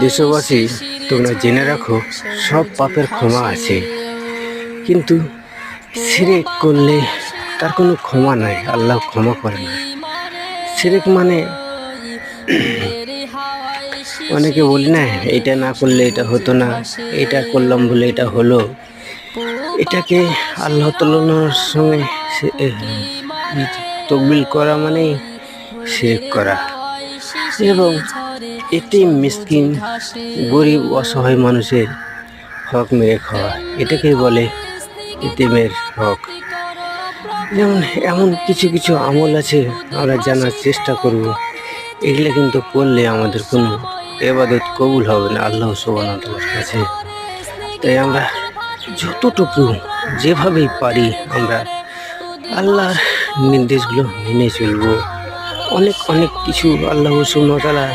দেশবাসী, তোমরা জেনে রাখো, সব পাপের ক্ষমা আছে, কিন্তু শিরক করলে তার কোনো ক্ষমা নাই। আল্লাহ ক্ষমা করে না। শিরক মানে অনেকে বলি না, এটা না করলে এটা হতো না, এটা করলাম বলে এটা হলো। এটাকে আল্লাহ তাআলার সঙ্গে তকবিল করা মানেই শিরক করা। এবং এতিম, মিসকিন, গরিব, অসহায় মানুষের হক মেরে খাওয়া, এটাকেই বলে এতিমের হক। যেমন এমন কিছু কিছু আমল আছে, আমরা জানার চেষ্টা করব। এগুলো কিন্তু করলে আমাদের কোনো ইবাদত কবুল হবে না আল্লাহ সুবহানাহু ওয়া তাআলার কাছে। তাই আমরা যতটুকু যেভাবেই পারি আমরা আল্লাহর নির্দেশগুলো মেনে চলবো। অনেক অনেক কিছু আল্লাহ সুবহানাহু ওয়া তাআলা